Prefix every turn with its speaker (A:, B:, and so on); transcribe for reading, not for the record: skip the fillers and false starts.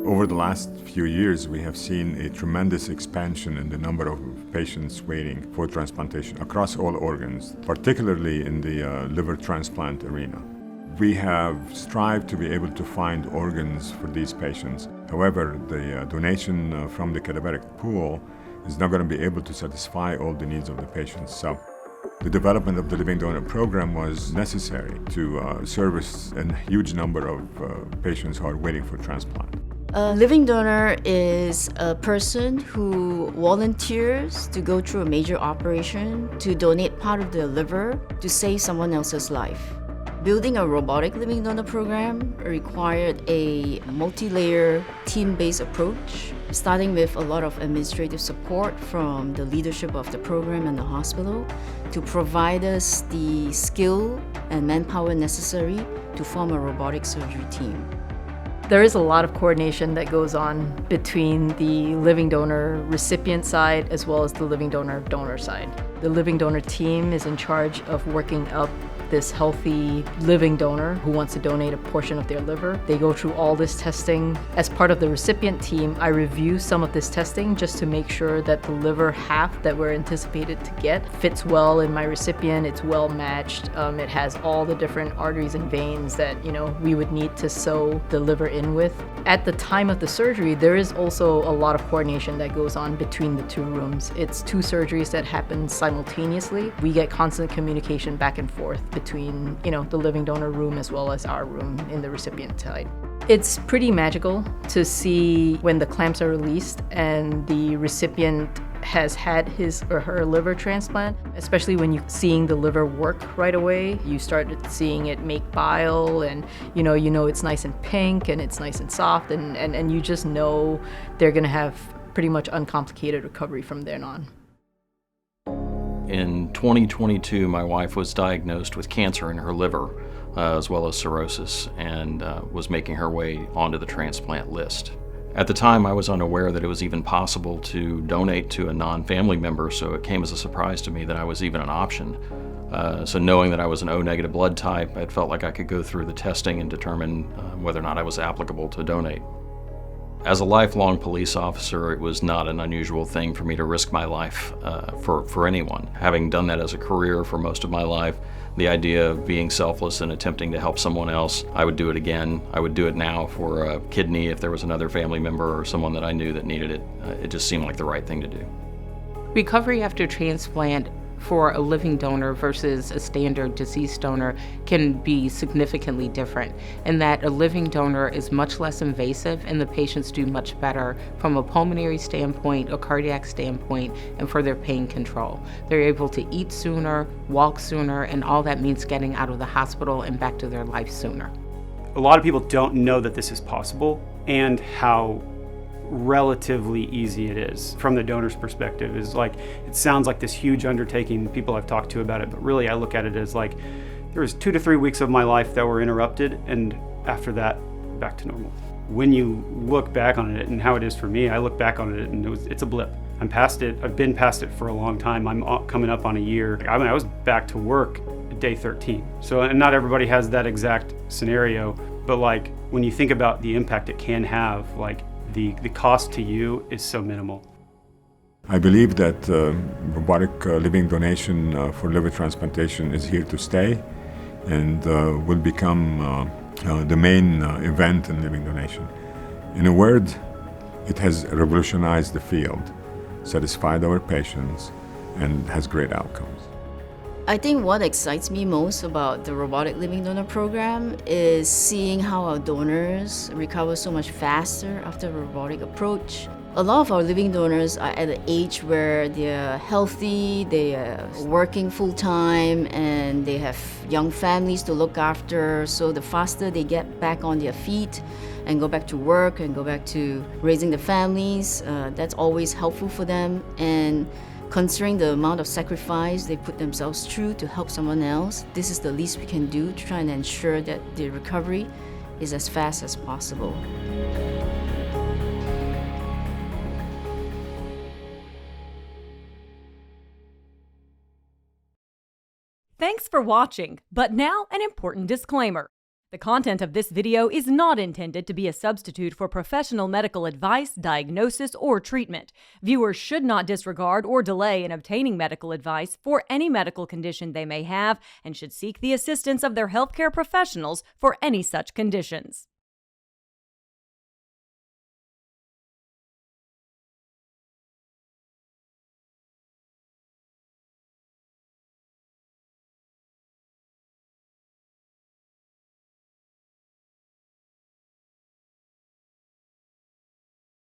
A: Over the last few years, we have seen a tremendous expansion in the number of patients waiting for transplantation across all organs, particularly in the liver transplant arena. We have strived to be able to find organs for these patients. However, the donation from the cadaveric pool is not going to be able to satisfy all the needs of the patients. So the development of the living donor program was necessary to service a huge number of patients who are waiting for transplant.
B: A living donor is a person who volunteers to go through a major operation to donate part of their liver to save someone else's life. Building a robotic living donor program required a multi-layer team-based approach, starting with a lot of administrative support from the leadership of the program and the hospital to provide us the skill and manpower necessary to form a robotic surgery team.
C: There is a lot of coordination that goes on between the living donor recipient side as well as the living donor side. The living donor team is in charge of working up this healthy living donor who wants to donate a portion of their liver. They go through all this testing. As part of the recipient team, I review some of this testing just to make sure that the liver half that we're anticipated to get fits well in my recipient. It's well matched. It has all the different arteries and veins that we would need to sew the liver in with. At the time of the surgery, there is also a lot of coordination that goes on between the two rooms. It's two surgeries that happen simultaneously. We get constant communication back and forth between the living donor room as well as our room in the recipient side. It's pretty magical to see when the clamps are released and the recipient has had his or her liver transplant, especially when you're seeing the liver work right away. You start seeing it make bile and you know it's nice and pink and it's nice and soft and you just know they're gonna have pretty much uncomplicated recovery from then on.
D: In 2022, my wife was diagnosed with cancer in her liver, as well as cirrhosis, and was making her way onto the transplant list. At the time, I was unaware that it was even possible to donate to a non-family member, so it came as a surprise to me that I was even an option. So knowing that I was an O-negative blood type, it felt like I could go through the testing and determine whether or not I was applicable to donate. As a lifelong police officer, it was not an unusual thing for me to risk my life for anyone. Having done that as a career for most of my life, the idea of being selfless and attempting to help someone else, I would do it again. I would do it now for a kidney if there was another family member or someone that I knew that needed it. It just seemed like the right thing to do.
E: Recovery after transplant for a living donor versus a standard deceased donor can be significantly different in that a living donor is much less invasive and the patients do much better from a pulmonary standpoint, a cardiac standpoint, and for their pain control. They're able to eat sooner, walk sooner, and all that means getting out of the hospital and back to their life sooner.
F: A lot of people don't know that this is possible and how relatively easy it is from the donor's perspective. Is like, it sounds like this huge undertaking, people I've talked to about it, but really I look at it as like there was 2 to 3 weeks of my life that were interrupted, and after that back to normal. When you look back on it and how it is for me, I look back on it and it's a blip. I'm past it. I've been past it for a long time. I'm coming up on a year. I mean, I was back to work at day 13. So, and not everybody has that exact scenario, but like when you think about the impact it can have, like the cost to you is so minimal.
A: I believe that robotic living donation for liver transplantation is here to stay and will become the main event in living donation. In a word, it has revolutionized the field, satisfied our patients, and has great outcomes.
B: I think what excites me most about the robotic living donor program is seeing how our donors recover so much faster after the robotic approach. A lot of our living donors are at an age where they're healthy, they are working full-time, and they have young families to look after. So the faster they get back on their feet and go back to work and go back to raising the families, that's always helpful for them. And considering the amount of sacrifice they put themselves through to help someone else, this is the least we can do to try and ensure that the recovery is as fast as possible.
G: Thanks for watching, but now an important disclaimer. The content of this video is not intended to be a substitute for professional medical advice, diagnosis, or treatment. Viewers should not disregard or delay in obtaining medical advice for any medical condition they may have and should seek the assistance of their healthcare professionals for any such conditions.